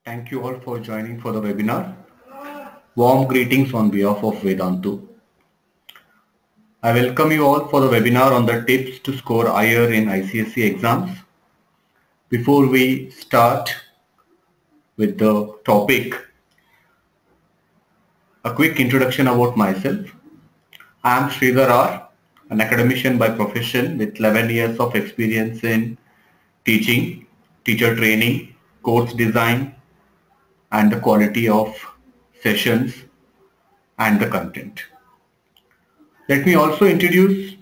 Thank you all for joining for the webinar. Warm greetings on behalf of Vedantu. I welcome you all for the webinar on the tips to score higher in ICSE exams. Before we start with the topic, a quick introduction about myself. I am Sridhar R, an academician by profession with 11 years of experience in teaching, teacher training, course design, and the quality of sessions and the content. Let me also introduce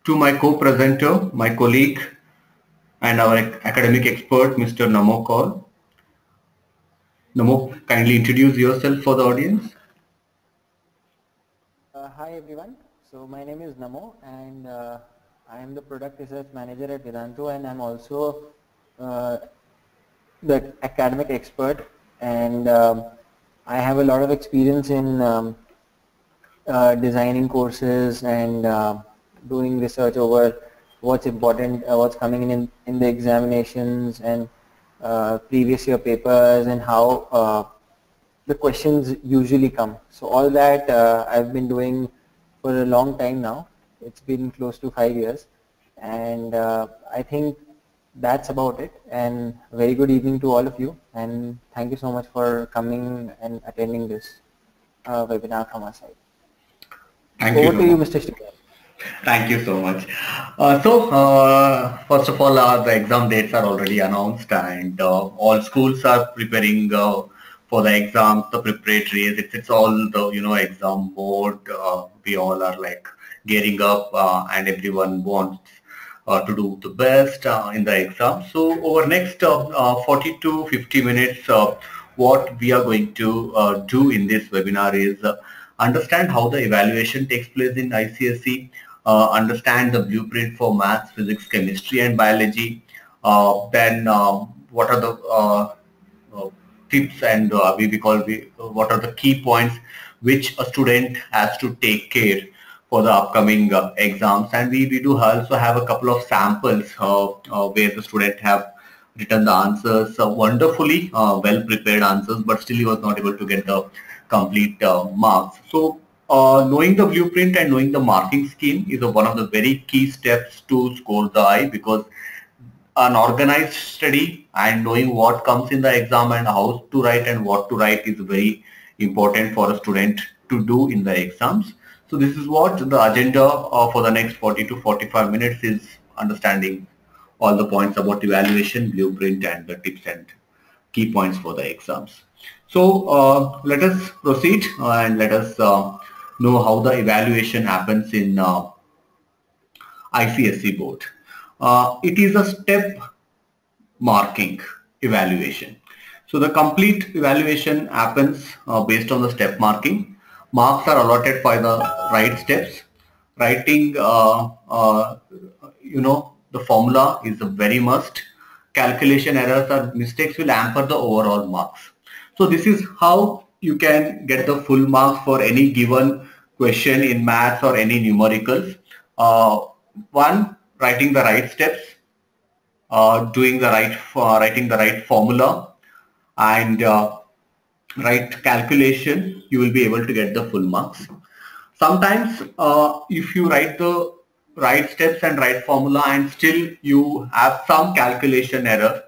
to my co-presenter, my colleague and our academic expert, Mr. Namo Kaul. Namo, kindly introduce yourself for the audience. Hi everyone, so my name is Namo and I am the product research manager at Vedantu, and I'm also the academic expert, and I have a lot of experience in designing courses and doing research over what's important, what's coming in the examinations and previous year papers, and how the questions usually come. So all that I've been doing for a long time now. It's been close to 5 years, and I think that's about it. And very good evening to all of you, and thank you so much for coming and attending this webinar from our side. Thank you. Over to you, Mr. Sridhar. Thank you so much. First of all, the exam dates are already announced, and all schools are preparing for the exams, the preparatories. It's all the exam mode. We all are like gearing up, and everyone wants to do the best in the exam. So over next 40 to 50 minutes, what we are going to do in this webinar is understand how the evaluation takes place in ICSE, understand the blueprint for maths, physics, chemistry, and biology. Then what are the tips and what are the key points which a student has to take care for the upcoming exams. And we do also have a couple of samples where the student have written the answers wonderfully, well prepared answers, but still he was not able to get the complete marks. So knowing the blueprint and knowing the marking scheme is one of the very key steps to score the high, because an organized study and knowing what comes in the exam and how to write and what to write is very important for a student to do in the exams. So this is what the agenda for the next 40 to 45 minutes is: understanding all the points about evaluation, blueprint, and the tips and key points for the exams. So let us proceed and let us know how the evaluation happens in ICSE board. It is a step marking evaluation. So the complete evaluation happens based on the step marking. Marks are allotted by the right steps. Writing, the formula is a very must. Calculation errors or mistakes will hamper the overall marks. So this is how you can get the full marks for any given question in maths or any numericals. One, writing the right steps, writing the right formula, and right calculation, you will be able to get the full marks. Sometimes if you write the right steps and right formula and still you have some calculation error,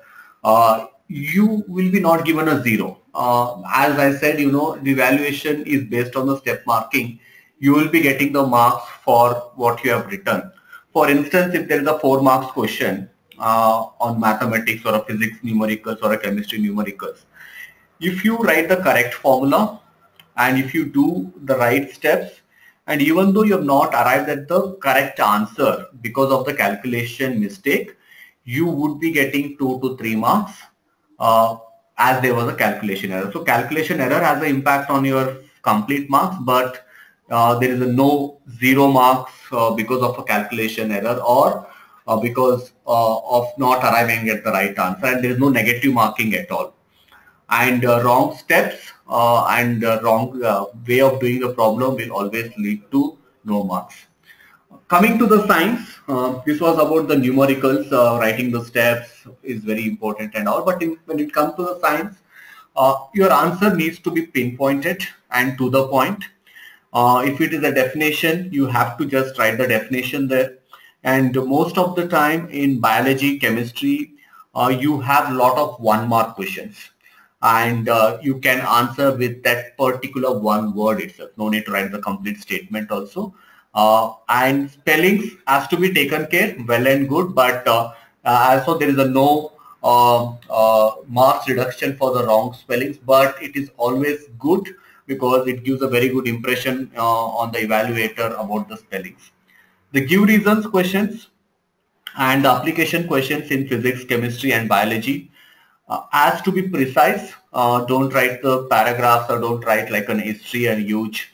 you will be not given a 0. As I said, the evaluation is based on the step marking. You will be getting the marks for what you have written. For instance, if there is a 4 marks question on mathematics or a physics numericals or a chemistry numericals, if you write the correct formula and if you do the right steps, and even though you have not arrived at the correct answer because of the calculation mistake, you would be getting 2 to 3 marks as there was a calculation error. So calculation error has an impact on your complete marks, but there is no 0 marks because of a calculation error or because of not arriving at the right answer, and there is no negative marking at all. And wrong steps and wrong way of doing the problem will always lead to no marks. Coming to the science, this was about the numericals. Writing the steps is very important and all, but when it comes to the science, your answer needs to be pinpointed and to the point. If it is a definition, you have to just write the definition there. And most of the time in biology, chemistry, you have a lot of 1-mark questions. And you can answer with that particular one word itself. No need to write the complete statement also. And spellings has to be taken care, well and good, but also there is a no marks reduction for the wrong spellings, but it is always good because it gives a very good impression on the evaluator about the spellings. The give reasons questions and the application questions in physics, chemistry and biology has to be precise. Don't write the paragraphs or don't write like an history and huge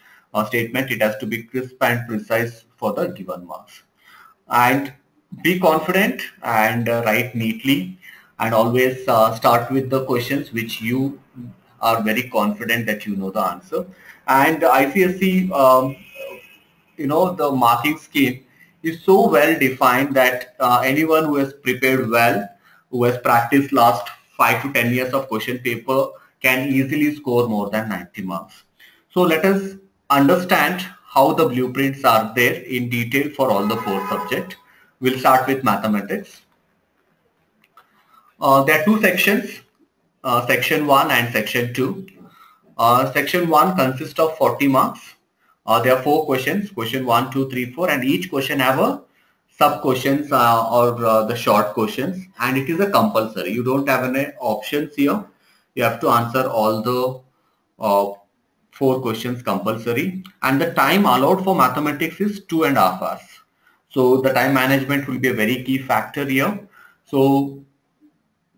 statement. It has to be crisp and precise for the given marks. And be confident and write neatly, and always start with the questions which you are very confident that you know the answer. And ICSE, the marking scheme is so well defined that anyone who has prepared well, who has practiced last 5 to 10 years of question paper can easily score more than 90 marks. So let us understand how the blueprints are there in detail for all the 4 subjects. We'll start with mathematics. There are 2 sections, section 1 and section 2. Section 1 consists of 40 marks. There are 4 questions, question 1, 2, 3, 4, and each question have a sub questions or the short questions, and it is a compulsory. You don't have any options here. You have to answer all the 4 questions compulsory, and the time allowed for mathematics is 2.5 hours. So the time management will be a very key factor here. So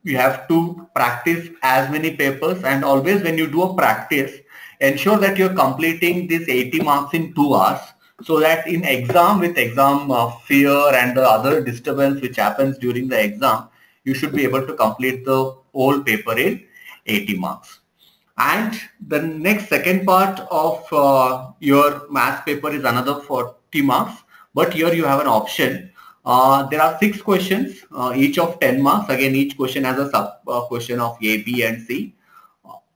you have to practice as many papers, and always when you do a practice, ensure that you're completing this 80 marks in 2 hours, so that in exam, with exam fear and the other disturbance which happens during the exam, you should be able to complete the whole paper in 80 marks. And the next second part of your math paper is another 40 marks, but here you have an option. There are 6 questions, each of 10 marks. Again, each question has a sub question of A, B and C.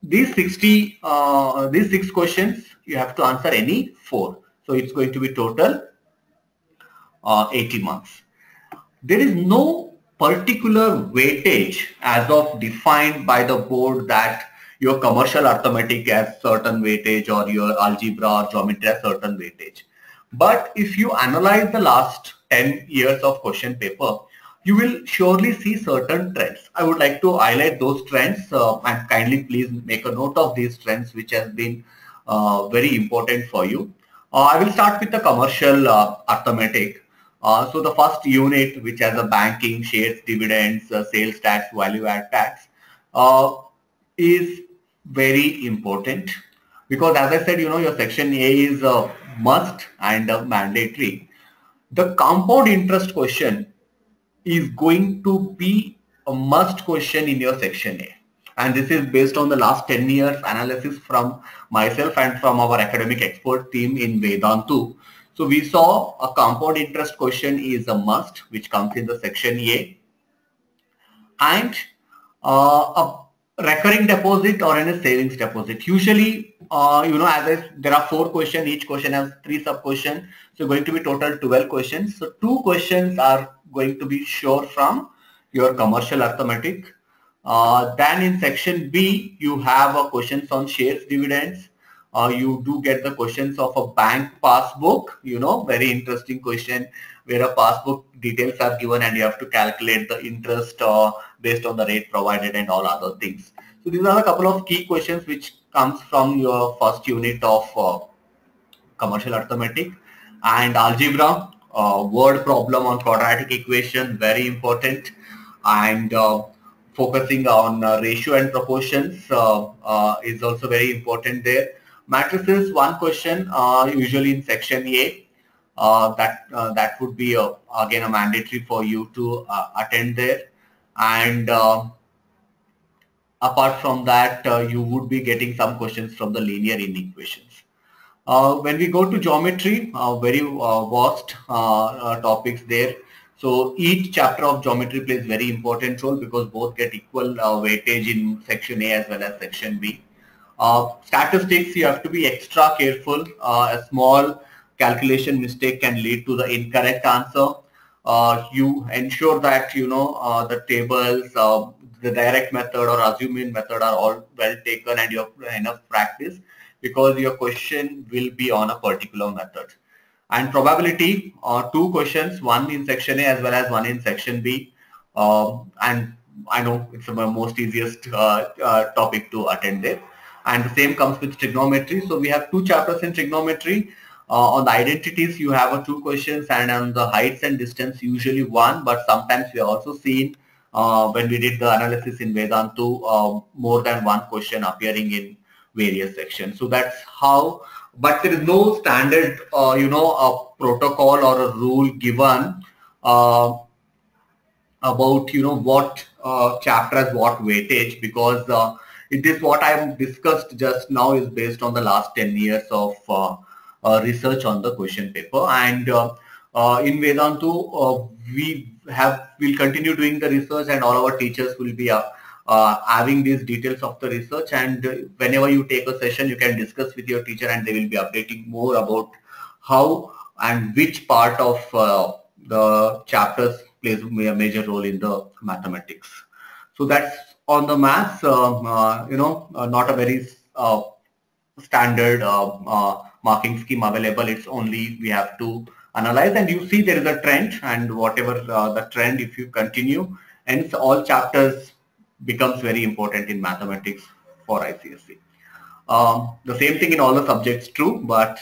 These 6 questions, you have to answer any 4. So it's going to be total 80 marks. There is no particular weightage as of defined by the board that your commercial arithmetic has certain weightage or your algebra or geometry has certain weightage. But if you analyze the last 10 years of question paper, you will surely see certain trends. I would like to highlight those trends and kindly please make a note of these trends which has been very important for you. I will start with the commercial arithmetic. So the first unit, which has a banking, shares, dividends, sales tax, value add tax, is very important, because as I said, your section A is a must and a mandatory. The compound interest question is going to be a must question in your section A. And this is based on the last 10 years analysis from myself and from our academic expert team in Vedantu. So we saw a compound interest question is a must, which comes in the section A. And a recurring deposit or a savings deposit. Usually, there are 4 questions, each question has 3 sub questions. So going to be total 12 questions. So 2 questions are going to be sure from your commercial arithmetic. Then in section B, you have questions on shares, dividends. You do get the questions of a bank passbook, very interesting question where a passbook details are given and you have to calculate the interest based on the rate provided and all other things. So these are a couple of key questions which comes from your first unit of commercial arithmetic. And algebra, word problem on quadratic equation, very important. And focusing on ratio and proportions is also very important there. Matrices, 1 question usually in section A. That would be again a mandatory for you to attend there. And apart from that, you would be getting some questions from the linear inequations. When we go to geometry, very vast topics there. So each chapter of geometry plays very important role because both get equal weightage in section A as well as section B. Statistics, you have to be extra careful. A small calculation mistake can lead to the incorrect answer. You ensure that the tables, the direct method or assumed method are all well taken and you have enough practice, because your question will be on a particular method. And probability, two questions, one in section A as well as one in section B. And I know it's the most easiest topic to attend there. And the same comes with trigonometry. So we have two chapters in trigonometry. On the identities, you have two questions, and on the heights and distance, usually one. But sometimes we have also seen when we did the analysis in Vedantu, more than one question appearing in various sections. So that's how. But there is no standard, a protocol or a rule given about what chapter has what weightage, because it is what I have discussed just now is based on the last 10 years of research on the question paper. And in Vedantu, we'll continue doing the research, and all our teachers will be having these details of the research. And whenever you take a session, you can discuss with your teacher, and they will be updating more about how and which part of the chapters plays a major role in the mathematics. So that's on the maths. Not a very standard marking scheme available. It's only we have to analyze, and you see there is a trend, and whatever the trend, if you continue, and all chapters becomes very important in mathematics for ICSE. The same thing in all the subjects true, but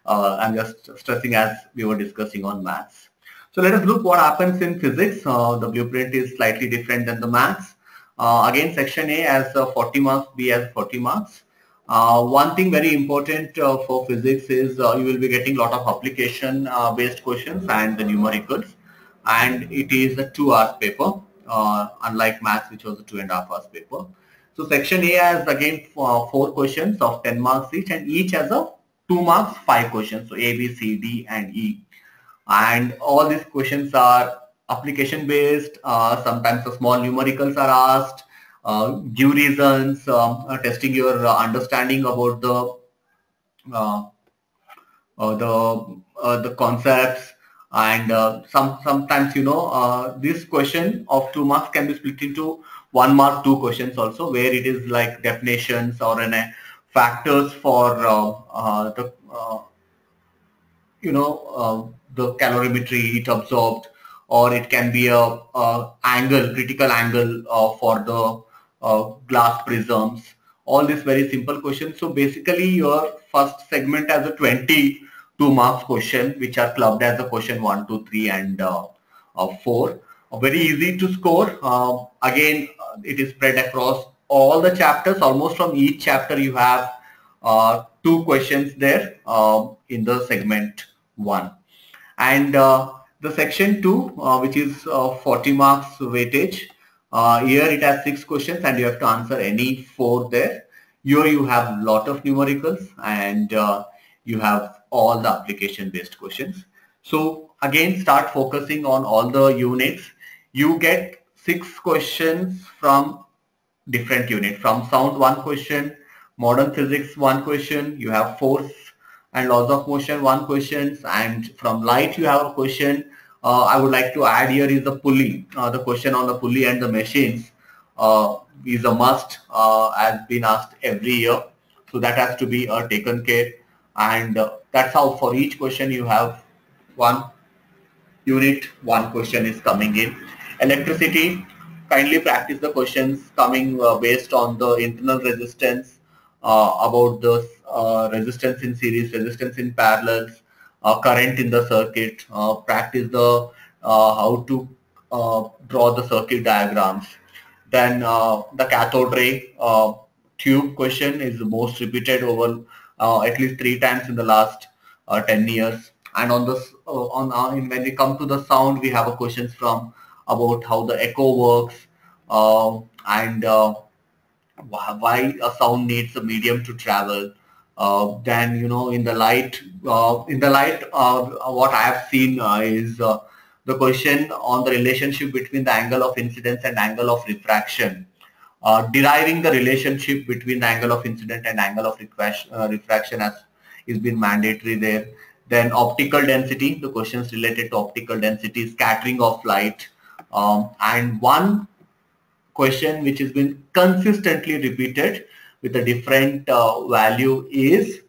I'm just stressing as we were discussing on maths. So let us look what happens in physics. The blueprint is slightly different than the maths. Again, section A has 40 marks, B has 40 marks. One thing very important for physics is you will be getting a lot of application based questions and the numericals, and it is a 2 hours paper, unlike maths, which was a 2.5 hours paper. So section A has again 4 questions of 10 marks each, and each has a 2 marks 5 questions. So A, B, C, D, and E. And all these questions are application based. Sometimes the small numericals are asked. Give reasons, testing your understanding about the concepts, and sometimes this question of 2 marks can be split into 1 mark 2 questions also, where it is like definitions or factors for the calorimetry, heat absorbed, or it can be a critical angle for the glass prisms. All these very simple questions. So basically your first segment has a 22 marks question, which are clubbed as a question 1, 2, 3, and 4. Very easy to score. Again, it is spread across all the chapters. Almost from each chapter you have 2 questions there in the segment 1. And the section 2, which is 40 marks weightage, here it has 6 questions and you have to answer any 4 there. Here you have lot of numericals, and you have all the application based questions. So again, start focusing on all the units. You get 6 questions from different units. From sound, 1 question, modern physics, 1 question, you have force and laws of motion, 1 question, and from light you have a question. I would like to add here is the pulley. The question on the pulley and the machines is a must, has been asked every year. So that has to be taken care, and that's how for each question you have 1 unit, 1 question is coming in. Electricity, kindly practice the questions coming based on the internal resistance, about the resistance in series, resistance in parallels, current in the circuit. Practice the how to draw the circuit diagrams. Then the cathode ray tube question is the most repeated over at least 3 times in the last 10 years. And on this, when we come to the sound, we have a questions from about how the echo works, and why a sound needs a medium to travel. Then in the light, what I have seen is the question on the relationship between the angle of incidence and angle of refraction. Deriving the relationship between the angle of incidence and angle of refraction has is been mandatory there. Then optical density, the questions related to optical density, scattering of light, and one question which has been consistently repeated with a different value is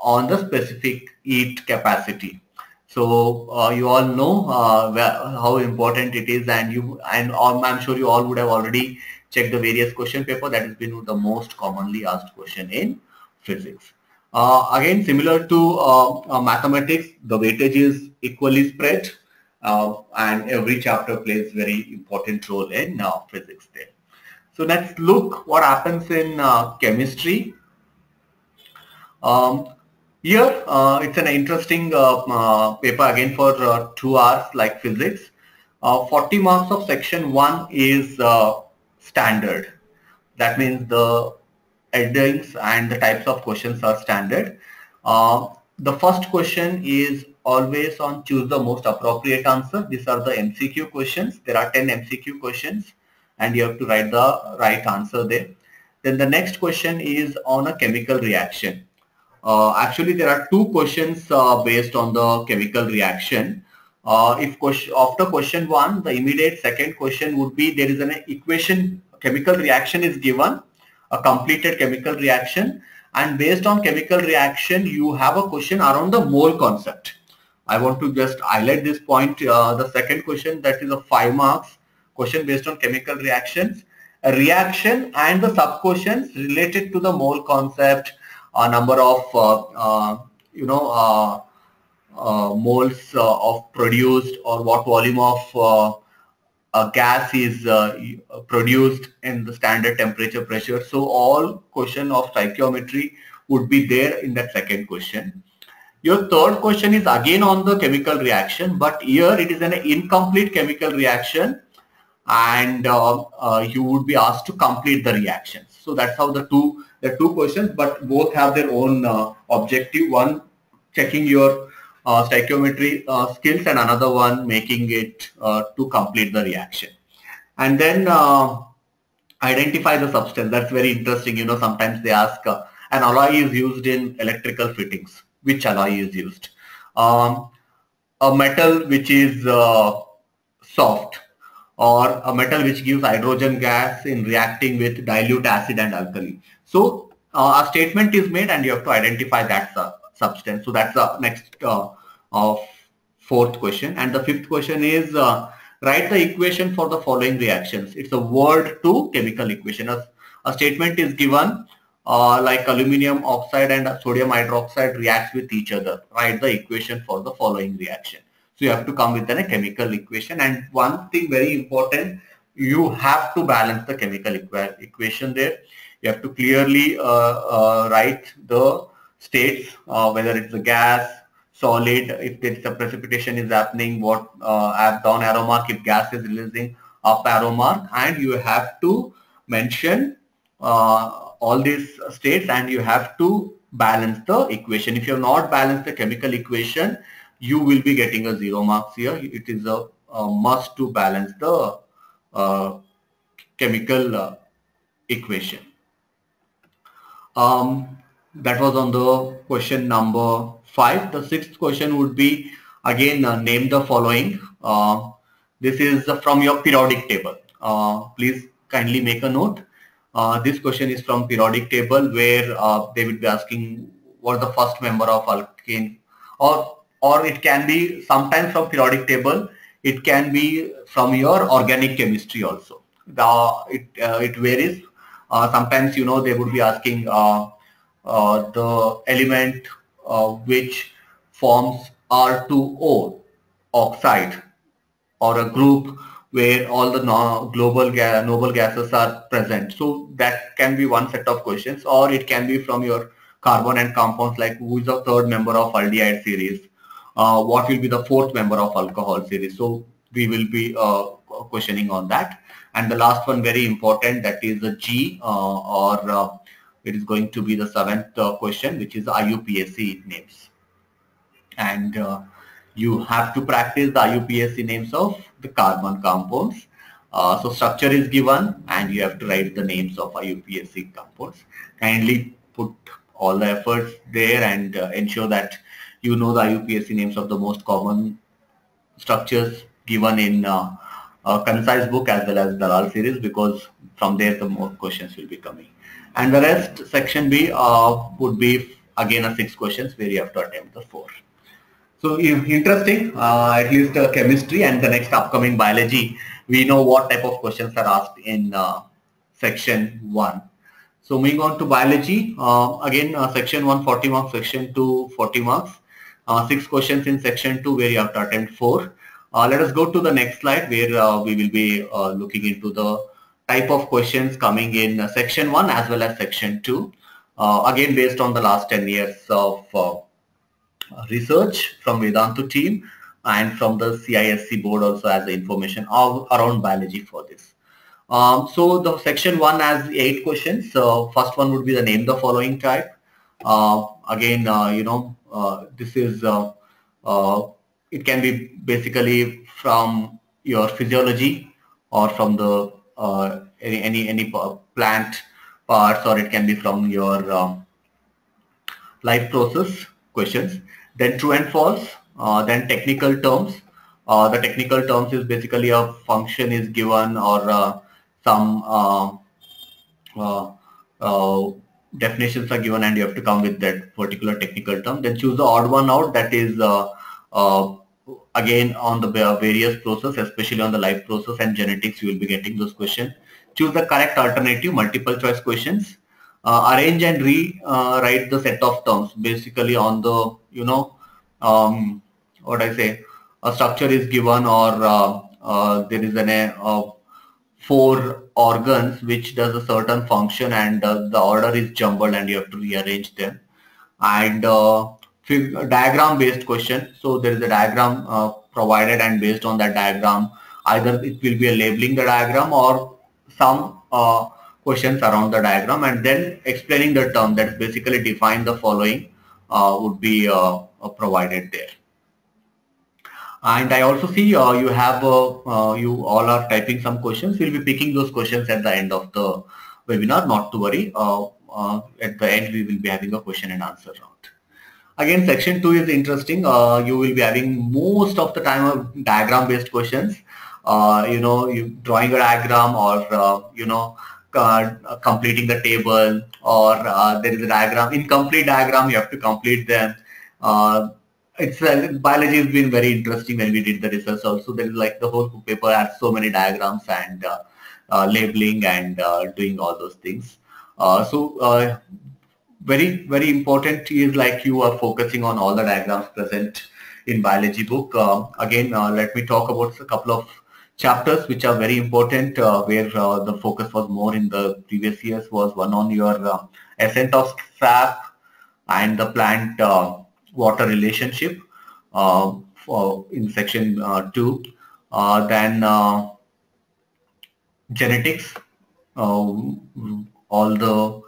on the specific heat capacity. So you all know how important it is, and I'm sure you all would have already checked the various question paper. That has been the most commonly asked question in physics. Again, similar to mathematics, the weightage is equally spread, and every chapter plays very important role in physics there. So let's look what happens in chemistry. Here, it's an interesting paper again for 2 hours like physics. 40 marks of section 1 is standard. That means the headings and the types of questions are standard. The first question is always on choose the most appropriate answer. These are the MCQ questions. There are 10 MCQ questions and you have to write the right answer there. Then the next question is on a chemical reaction. Actually, there are 2 questions based on the chemical reaction. After question 1, the immediate second question would be there is an equation, chemical reaction is given, a completed chemical reaction, and based on chemical reaction, you have a question around the mole concept. I want to just highlight this point. The second question, that is a 5 marks question based on chemical reactions, a reaction and the sub questions related to the mole concept, a number of moles of produced, or what volume of a gas is produced in the standard temperature pressure. So all question of stoichiometry would be there in that second question. Your third question is again on the chemical reaction, but here it is an incomplete chemical reaction, and you would be asked to complete the reactions. So that's how the two questions, but both have their own objective. One checking your stoichiometry skills, and another one making it to complete the reaction. And then identify the substance. That's very interesting. You know, sometimes they ask an alloy is used in electrical fittings. Which alloy is used? A metal which is soft, or a metal which gives hydrogen gas in reacting with dilute acid and alkali. So a statement is made and you have to identify that substance. So that's the next fourth question. And the fifth question is write the equation for the following reactions. It's a word to chemical equation. A statement is given like aluminum oxide and sodium hydroxide reacts with each other. Write the equation for the following reaction. So you have to come with a chemical equation. And one thing very important, you have to balance the chemical equation there. You have to clearly write the states, whether it's a gas, solid, if it's a precipitation is happening, what down arrow mark, if gas is releasing, up arrow mark, and you have to mention all these states, and you have to balance the equation. If you have not balanced the chemical equation, you will be getting a 0 marks here. It is a must to balance the chemical equation. That was on the question number 5. The sixth question would be again name the following. This is from your periodic table. Please kindly make a note. This question is from periodic table, where they will be asking what is the first member of alkane, or it can be sometimes from periodic table. It can be from your organic chemistry also. It varies. Sometimes, you know, they would be asking the element which forms R2O oxide, or a group where all the noble gases are present. So that can be one set of questions, or it can be from your carbon and compounds, like who is the third member of aldehyde series, what will be the fourth member of alcohol series. So we will be questioning on that. And the last one, very important, that is a G, or it is going to be the seventh question, which is IUPAC names. And you have to practice the IUPAC names of the carbon compounds. So structure is given and you have to write the names of IUPAC compounds. Kindly put all the efforts there and ensure that you know the IUPAC names of the most common structures given in a concise book as well as Dalal series, because from there the more questions will be coming. And the rest, section B, would be again a 6 questions where you have to attempt the 4. So interesting, at least chemistry and the next upcoming biology, we know what type of questions are asked in section 1. So moving on to biology, again section 1 40 marks, section 2 40 marks, 6 questions in section 2 where you have to attempt 4. Let us go to the next slide where we will be looking into the type of questions coming in section 1 as well as section 2. Again based on the last 10 years of research from Vedantu team and from the CISC board also as the information around biology for this. So the section 1 has 8 questions. So first one would be the name the following type. Again, this is it can be basically from your physiology or from the any plant parts, or it can be from your life process questions. Then true and false. Then technical terms. The technical terms is basically a function is given or some definitions are given and you have to come with that particular technical term. Then choose the odd one out, that is again on the various process, especially on the life process and genetics, you will be getting those questions. Choose the correct alternative, multiple choice questions. Arrange and rewrite the set of terms, basically on the, what I say, a structure is given or there is an 4 organs which does a certain function and the order is jumbled and you have to rearrange them. And diagram based question, so there is a diagram provided and based on that diagram either it will be a labeling the diagram or some questions around the diagram and then explaining the term that basically define the following would be provided there. And I also see you have you all are typing some questions. We'll be picking those questions at the end of the webinar, not to worry. At the end we will be having a question and answer round. Again, section 2 is interesting. You will be having most of the time of diagram based questions. You drawing a diagram or completing the table, or there is a diagram, incomplete diagram, you have to complete them. Biology has been very interesting when we did the research also. There is like the whole paper has so many diagrams and labeling and doing all those things. Very, very important is like you are focusing on all the diagrams present in biology book. Again, let me talk about a couple of chapters which are very important where the focus was more in the previous years. Was one on your ascent of sap and the plant water relationship in section 2. Then genetics, all the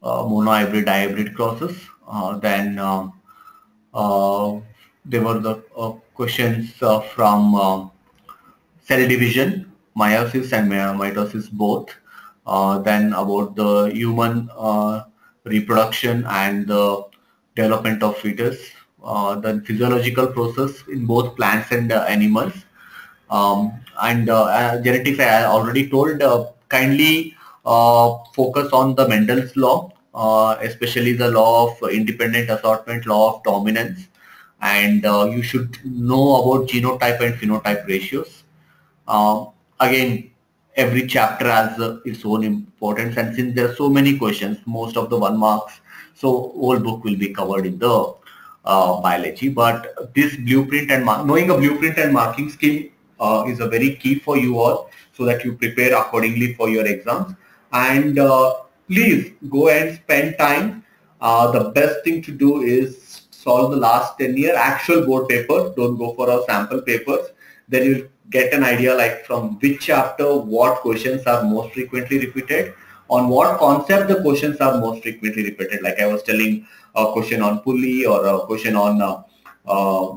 monohybrid, dihybrid crosses. Then there were the questions from cell division, meiosis and mitosis both. Then about the human reproduction and the development of fetus, the physiological process in both plants and animals. And genetics, I already told, kindly focus on the Mendel's law, especially the law of independent assortment, law of dominance, and you should know about genotype and phenotype ratios. Again, every chapter has its own importance, and since there are so many questions, most of the 1 marks, so whole book will be covered in the biology. But this blueprint and knowing a blueprint and marking scheme is a very key for you all, so that you prepare accordingly for your exams. And please go and spend time. The best thing to do is solve the last 10-year actual board paper. Don't go for our sample papers. Then you'll get an idea like from which chapter what questions are most frequently repeated, on what concept the questions are most frequently repeated. Like I was telling, a question on pulley or a question on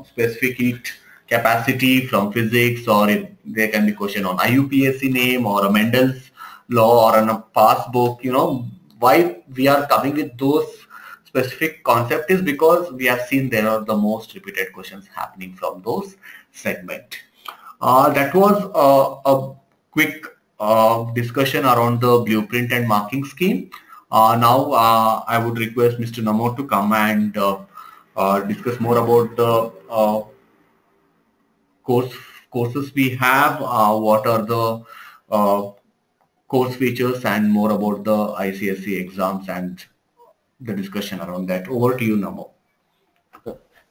specific heat capacity from physics, or there can be question on IUPAC name or a Mendel's law or on a passbook. Why we are coming with those specific concept is because we have seen there are the most repeated questions happening from those segment. That was a quick discussion around the blueprint and marking scheme. Now I would request Mr. Namo to come and discuss more about the courses we have, what are the course features, and more about the ICSE exams and the discussion around that. Over to you, Namo.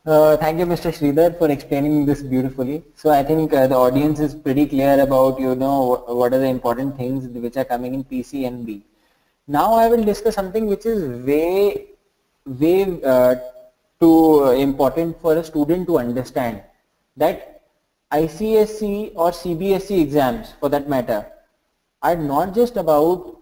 Thank you, Mr. Sridhar, for explaining this beautifully. So I think the audience is pretty clear about, what are the important things which are coming in PC and B. Now I will discuss something which is way too important for a student to understand, that ICSE or CBSE exams, for that matter, are not just about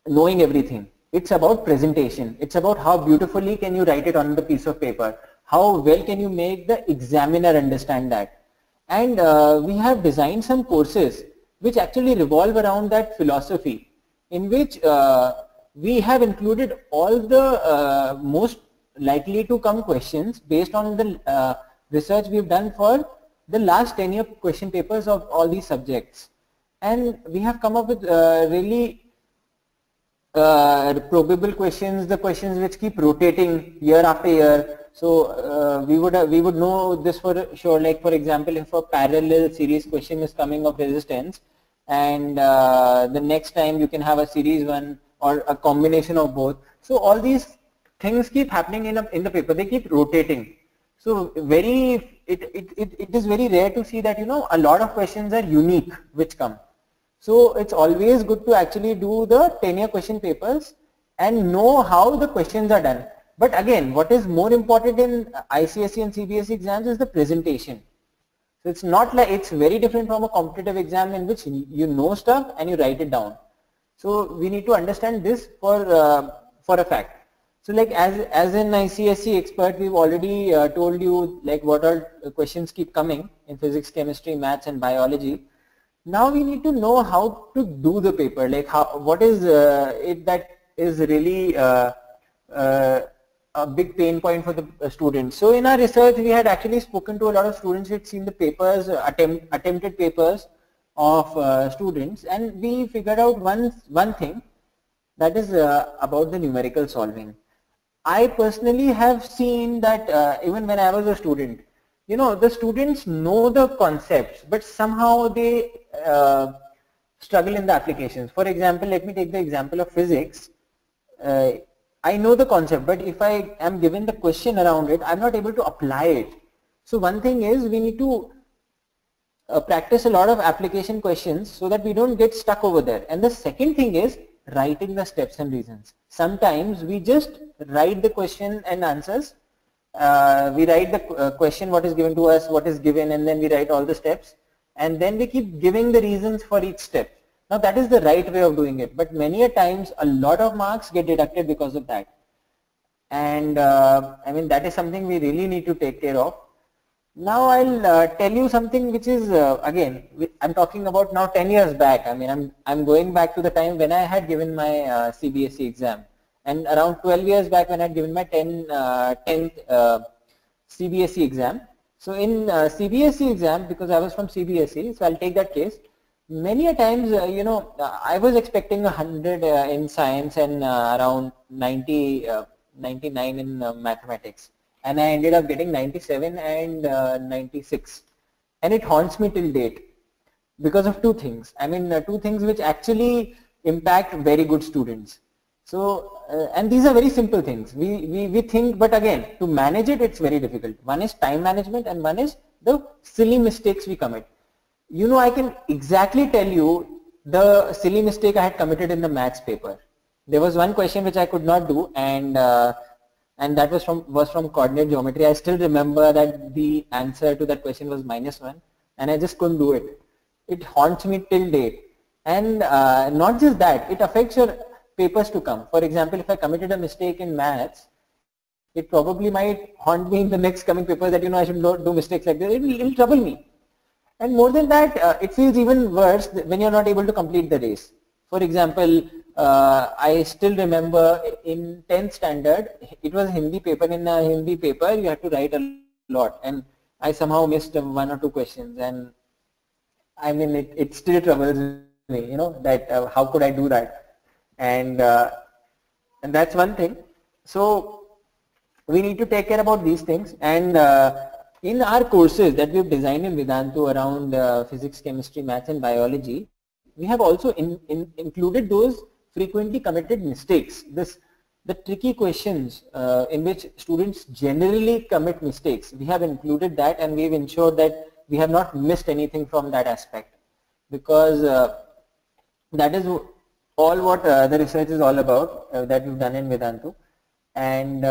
knowing everything. It's about presentation. It's about how beautifully can you write it on the piece of paper. How well can you make the examiner understand that. And we have designed some courses which actually revolve around that philosophy, in which we have included all the most likely to come questions based on the research we've done for the last 10-year question papers of all these subjects. And we have come up with really probable questions, the questions which keep rotating year after year. So we would know this for sure. Like for example, if a parallel series question is coming of resistance, and the next time you can have a series one or a combination of both. So all these things keep happening in the paper. They keep rotating. So it is very rare to see that a lot of questions are unique which come. So it's always good to actually do the 10-year question papers and know how the questions are done. But again, what is more important in ICSE and CBSE exams is the presentation. So it's not like, it's very different from a competitive exam in which you know stuff and you write it down. So we need to understand this for a fact. So like as an ICSE expert, we've already told you like what all questions keep coming in physics, chemistry, maths and biology. Now we need to know how to do the paper, like what is it that is really a big pain point for the students. So in our research, we had actually spoken to a lot of students who had seen the papers, attempted papers of students, and we figured out one thing, that is about the numerical solving. I personally have seen that even when I was a student, the students know the concepts, but somehow they struggle in the applications. For example, let me take the example of physics. I know the concept, but if I am given the question around it, I'm not able to apply it. So one thing is we need to practice a lot of application questions so that we don't get stuck over there. And the second thing is writing the steps and reasons. Sometimes we just write the question and answers. We write the question, what is given to us, what is given, and then we write all the steps, and then we keep giving the reasons for each step. Now that is the right way of doing it, but many a times a lot of marks get deducted because of that. And I mean, that is something we really need to take care of. Now I'll tell you something which is again, I'm talking about now 10 years back. I mean, I'm going back to the time when I had given my CBSE exam, and around 12 years back when I had given my 10th CBSE exam. So in CBSE exam, because I was from CBSE, so I'll take that case. Many a times, I was expecting 100 in science and around 90, 99 in mathematics. And I ended up getting 97 and 96. And it haunts me till date because of two things. I mean, two things which actually impact very good students. So, and these are very simple things. We think, but again, to manage it, it's very difficult. One is time management and one is the silly mistakes we commit. I can exactly tell you the silly mistake I had committed in the maths paper. There was one question which I could not do, and that was from coordinate geometry. I still remember that the answer to that question was -1, and I just couldn't do it. It haunts me till date. And not just that, it affects your papers to come. For example, if I committed a mistake in maths, it probably might haunt me in the next coming papers that, I should not do mistakes like this. It'll trouble me. And more than that, it feels even worse when you're not able to complete the race. For example, I still remember in 10th standard, it was a Hindi paper. In a Hindi paper, you had to write a lot, and I somehow missed 1 or 2 questions, and I mean, it still troubles me, that how could I do that? And that's one thing. So we need to take care about these things. And in our courses that we've designed in Vedantu around physics, chemistry, maths and biology, we have also included those frequently committed mistakes, the tricky questions in which students generally commit mistakes. We have included that, and we've ensured that we have not missed anything from that aspect, because that is all what the research is all about that we've done in Vedantu. And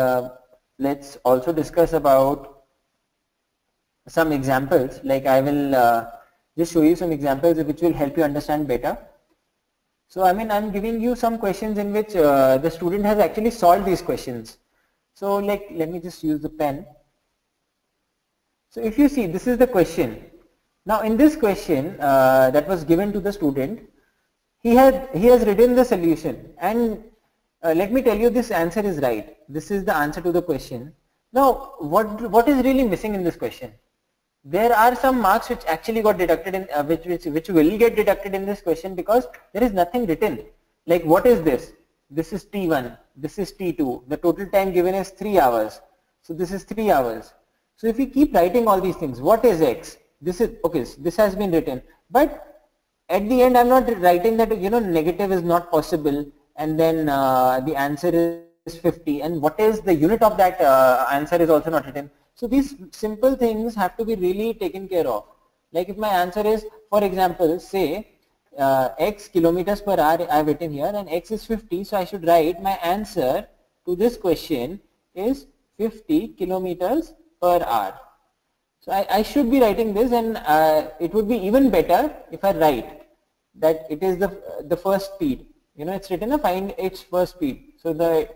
let's also discuss about some examples. Like I will just show you some examples which will help you understand better. So I mean, I'm giving you some questions in which the student has actually solved these questions. So like, let me just use the pen. So if you see, this is the question. Now in this question that was given to the student, he has written the solution, and let me tell you, this answer is right. This is the answer to the question. Now what is really missing in this question? There are some marks which actually got deducted in which will get deducted in this question, because there is nothing written. Like, what is this? This is T1, this is T2, the total time given is 3 hours, so this is 3 hours. So if we keep writing all these things, what is X? This is okay, so this has been written, but at the end I'm not writing that negative is not possible, and then the answer is 50, and what is the unit of that answer is also not written. So these simple things have to be really taken care of. Like if my answer is, for example, say X kilometers per hour I have written here, and X is 50, so I should write my answer to this question is 50 kilometers per hour. So I should be writing this, and it would be even better if I write that it is the first speed. It's written find its first speed. So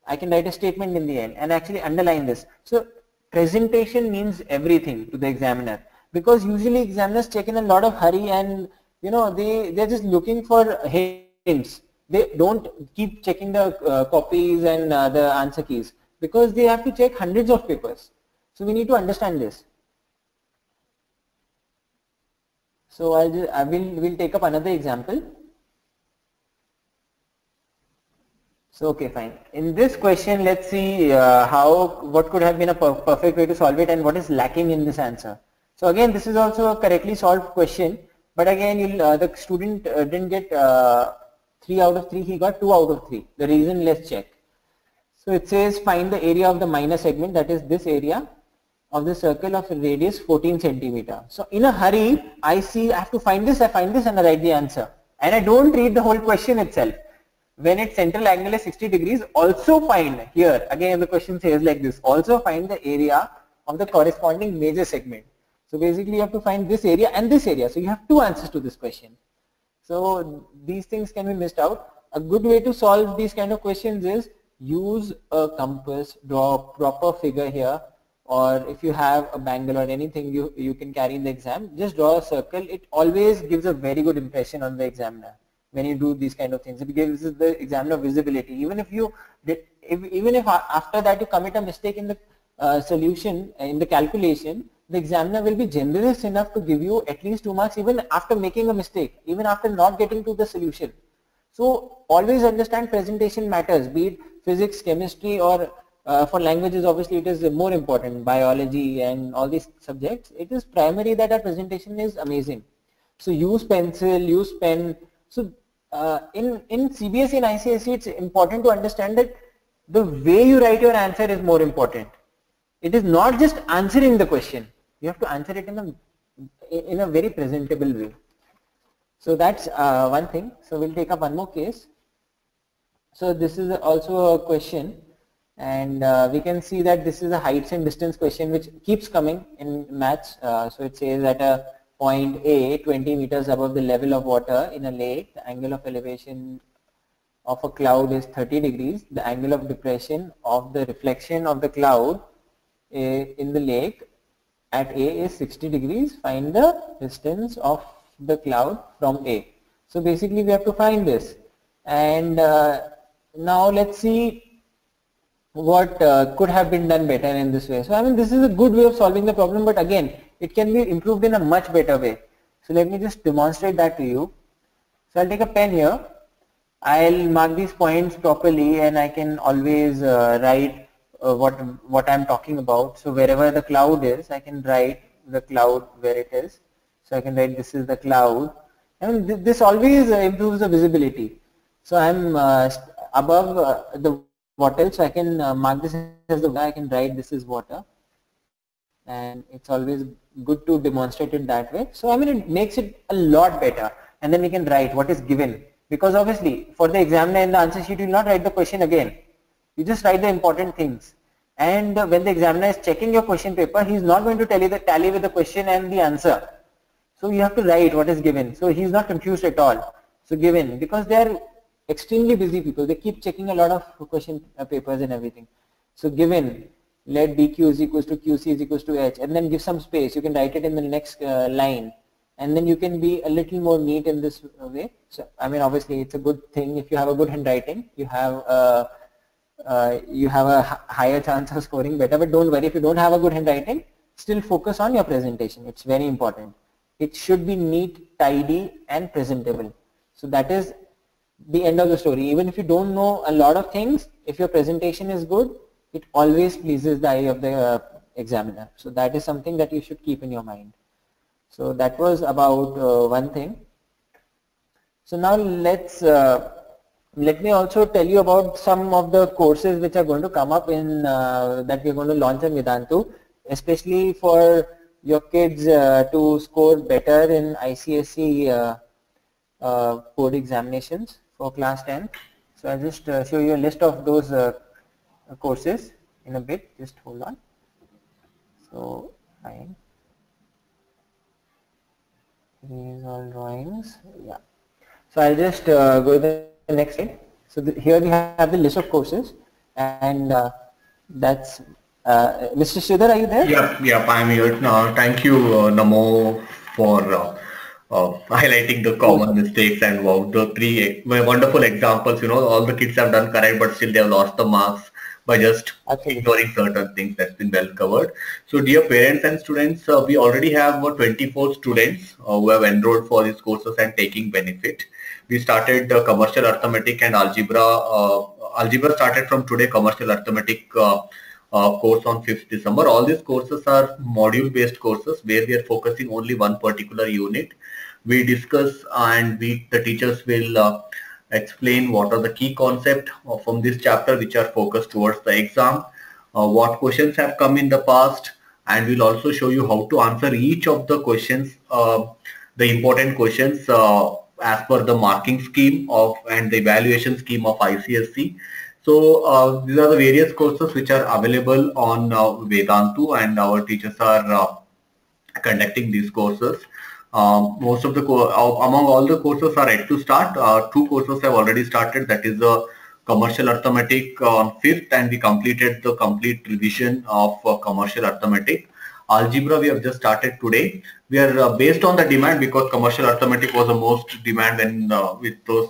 I can write a statement in the end and actually underline this. So presentation means everything to the examiner, because usually examiners check in a lot of hurry, and they're just looking for hints. They don't keep checking the copies and the answer keys, because they have to check hundreds of papers. So we need to understand this. So we'll take up another example. So okay, fine. In this question, let's see what could have been a perfect way to solve it, and what is lacking in this answer. So again, this is also a correctly solved question, but again, the student didn't get 3 out of 3. He got 2 out of 3. The reason, let's check. So it says find the area of the minor segment, that is this area of the circle of radius 14 centimeter. So in a hurry, I have to find this, and I write the answer, and I don't read the whole question itself. When its central angle is 60 degrees, also find, here again the question says like this, also find the area of the corresponding major segment. So basically you have to find this area and this area. So you have 2 answers to this question. So these things can be missed out. A good way to solve these kind of questions is use a compass, draw a proper figure here, or if you have a bangle or anything you can carry in the exam, just draw a circle. It always gives a very good impression on the examiner when you do these kind of things. It gives the examiner visibility. Even if after that you commit a mistake in the solution, in the calculation, the examiner will be generous enough to give you at least 2 marks even after making a mistake, even after not getting to the solution. So always understand presentation matters, be it physics, chemistry, or for languages obviously it is more important, biology and all these subjects. It is primary that our presentation is amazing. So use pencil, use pen. So in CBSE and ICSE, it's important to understand that the way you write your answer is more important. It is not just answering the question. You have to answer it in a very presentable way. So that's one thing. So we'll take up one more case. So this is also a question, and we can see that this is a heights and distance question which keeps coming in maths. So it says at a point A, 20 meters above the level of water in a lake, the angle of elevation of a cloud is 30 degrees, the angle of depression of the reflection of the cloud in the lake at A is 60 degrees. Find the distance of the cloud from A. So basically we have to find this, and now let's see what could have been done better in this way. So I mean, this is a good way of solving the problem, but again it can be improved in a much better way. So let me just demonstrate that to you. So I'll take a pen here, I'll mark these points properly, and I can always write what I'm talking about. So wherever the cloud is, I can write the cloud where it is. So I can write this is the cloud, and this always improves the visibility. So I'm above the water, so I can mark this as the water. I can write this is water, and it's always good to demonstrate it that way. So I mean, it makes it a lot better, and then we can write what is given, because obviously for the examiner in the answer sheet you will not write the question again, you just write the important things, and when the examiner is checking your question paper, he is not going to tell you the tally with the question and the answer. So you have to write what is given, so he is not confused at all. So given, because they are extremely busy people, they keep checking a lot of question papers and everything. So given, let dq is equals to qc is equals to h, and then give some space. You can write it in the next line, and then you can be a little more neat in this way. So I mean, obviously it's a good thing if you have a good handwriting, you have a higher chance of scoring better. But don't worry if you don't have a good handwriting, still focus on your presentation. It's very important. It should be neat, tidy and presentable. So that is the end of the story. Even if you don't know a lot of things, if your presentation is good, it always pleases the eye of the examiner. So that is something that you should keep in your mind. So that was about one thing. So now let me also tell you about some of the courses which are going to come up in that we are going to launch in Vedantu, especially for your kids to score better in ICSE board examinations for class 10. So I'll just show you a list of those courses in a bit. Just hold on. So fine. These are drawings. Yeah. So I'll just go to the next slide. So here we have the list of courses, and that's Mr. Sridhar, are you there? Yeah, I'm here. Thank you, Namo, for highlighting the common mistakes and wow, the three wonderful examples. You know, all the kids have done correct, but still they have lost the marks by just ignoring certain things. That's been well covered. So dear parents and students, we already have 24 students who have enrolled for these courses and taking benefit. We started commercial arithmetic and algebra. Algebra started from today, commercial arithmetic course on 5th December. All these courses are module based courses where we are focusing only one particular unit. We discuss and the teachers will explain what are the key concepts from this chapter which are focused towards the exam, what questions have come in the past, and we'll also show you how to answer each of the questions, the important questions as per the marking scheme of and the evaluation scheme of ICSE. So these are the various courses which are available on Vedantu, and our teachers are conducting these courses. Most of the among all the courses are yet to start. Two courses have already started. That is the commercial arithmetic on 5th, and we completed the complete revision of commercial arithmetic. Algebra we have just started today. We are based on the demand, because commercial arithmetic was the most demand when with those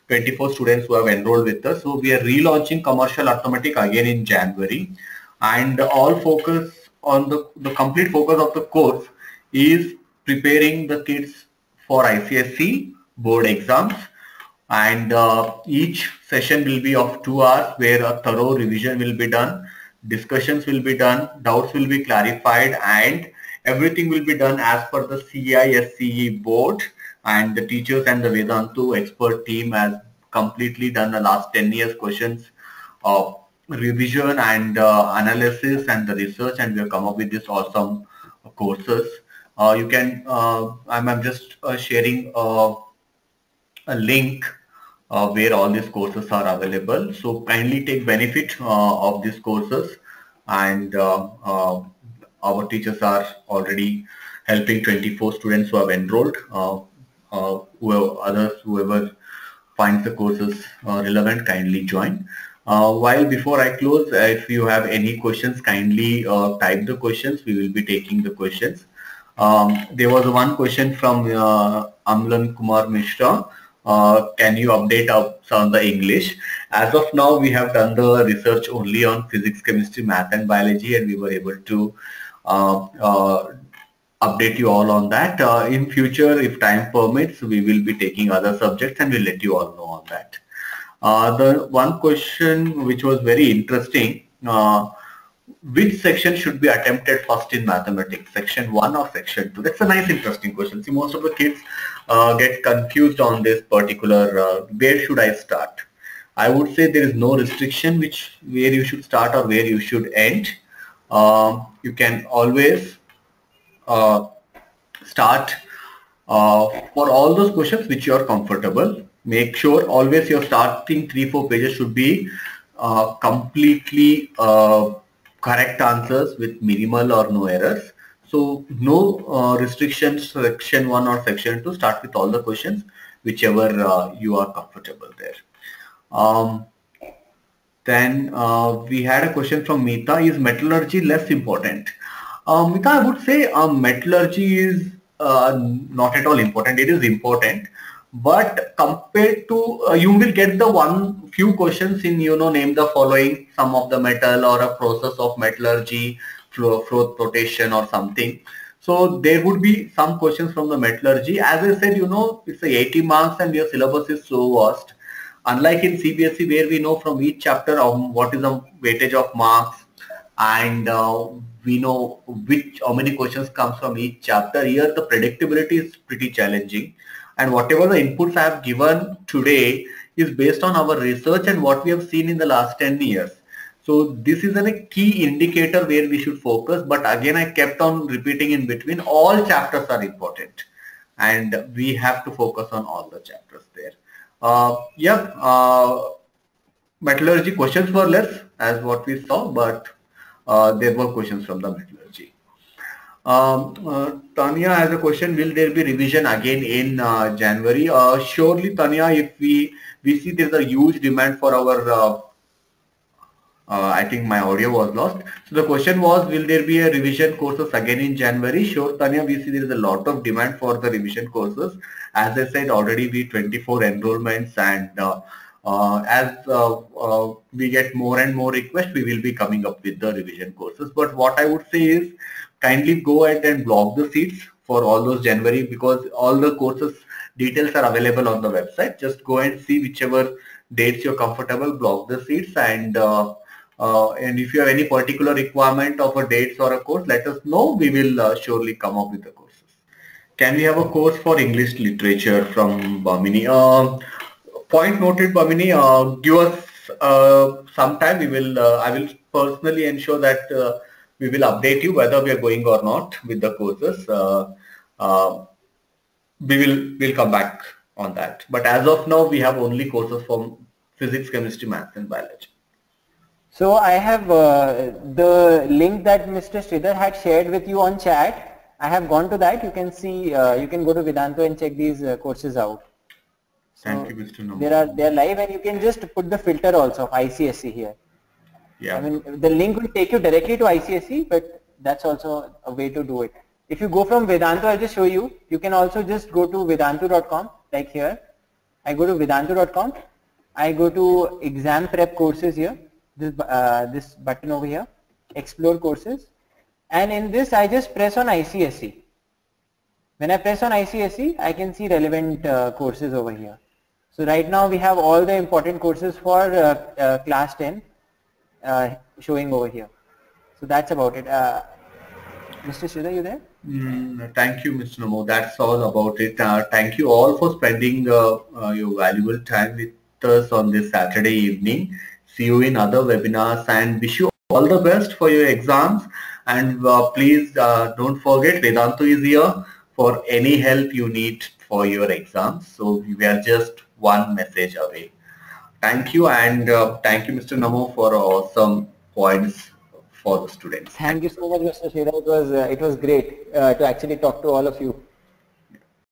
24 students who have enrolled with us. So we are relaunching commercial arithmetic again in January, and all focus on the complete focus of the course is preparing the kids for ICSE board exams, and each session will be of 2 hours where a thorough revision will be done, discussions will be done, doubts will be clarified, and everything will be done as per the CISCE board. And the teachers and the Vedantu expert team has completely done the last 10 years questions of revision and analysis and the research, and we have come up with this awesome courses. You can, I'm just sharing a link where all these courses are available. So kindly take benefit of these courses, and our teachers are already helping 24 students who have enrolled. Whoever finds the courses relevant, kindly join. While before I close, if you have any questions, kindly type the questions. We will be taking the questions. There was one question from Amlan Kumar Mishra. Can you update us on the English? As of now, we have done the research only on physics, chemistry, math, and biology, and we were able to uh, uh, update you all on that. In future, if time permits, we will be taking other subjects, and we'll let you all know on that. The one question which was very interesting, which section should be attempted first in mathematics, section 1 or section 2? That's a nice interesting question. See, most of the kids get confused on this particular, where should I start? I would say there is no restriction where you should start or where you should end. You can always start for all those questions which you are comfortable. Make sure always your starting 3-4 pages should be completely correct answers with minimal or no errors. So no restrictions, section 1 or section 2. Start with all the questions whichever you are comfortable there. Then we had a question from Meeta. Is metallurgy less important? Meeta, I would say metallurgy is not at all important. It is important, but compared to you will get the few questions in name the following, some of the metal or a process of metallurgy, flow flotation or something. So there would be some questions from the metallurgy. As I said, it's a 80 marks and your syllabus is so vast. Unlike in CBSE, where we know from each chapter what is the weightage of marks, and we know how many questions comes from each chapter. Here the predictability is pretty challenging, and whatever the inputs I have given today is based on our research and what we have seen in the last 10 years. So this is a key indicator where we should focus. But again, I kept on repeating in between, all chapters are important and we have to focus on all the chapters there. Metallurgy questions were less as what we saw, but there were questions from the metallurgy. Tanya has a question, will there be revision again in January? Surely, Tanya, if we see there's a huge demand for our, I think my audio was lost. So the question was, will there be a revision courses again in January? Sure, Tanya, we see there is a lot of demand for the revision courses. As I said, already we 24 enrollments, and as we get more and more requests, we will be coming up with the revision courses. But what I would say is, kindly go ahead and block the seats for all those January, because all the courses details are available on the website. Just go and see whichever dates you're comfortable, block the seats, and if you have any particular requirement of a dates or a course, let us know. We will surely come up with the courses. Can we have a course for English literature from Bhamini? Point noted, Bhamini. Give us some time. We will. I will personally ensure that we will update you whether we are going or not with the courses. We'll come back on that. But as of now, we have only courses from physics, chemistry, maths, and biology. So I have the link that Mr. Sridhar had shared with you on chat. I have gone to that. You can see, you can go to Vedantu and check these courses out. So thank you, Mr. Namo. They are live, and you can just put the filter also of ICSE here. Yeah. I mean, the link will take you directly to ICSE, but that's also a way to do it. If you go from Vedantu, I'll just show you. You can also just go to Vedantu.com, like here. I go to Vedantu.com. I go to exam prep courses here. This button over here, explore courses, and in this I just press on ICSE. When I press on ICSE, I can see relevant courses over here. So right now we have all the important courses for class 10 showing over here. So that's about it. Mr. Sridhar, you there? Thank you, Mr. Namo. That's all about it. Thank you all for spending your valuable time with us on this Saturday evening. See you in other webinars, and wish you all the best for your exams. And please don't forget, Vedantu is here for any help you need for your exams. So we are just one message away. Thank you, and thank you, Mr. Namo, for awesome points for the students. Thank you so much, Mr. Sridhar. It was great to actually talk to all of you.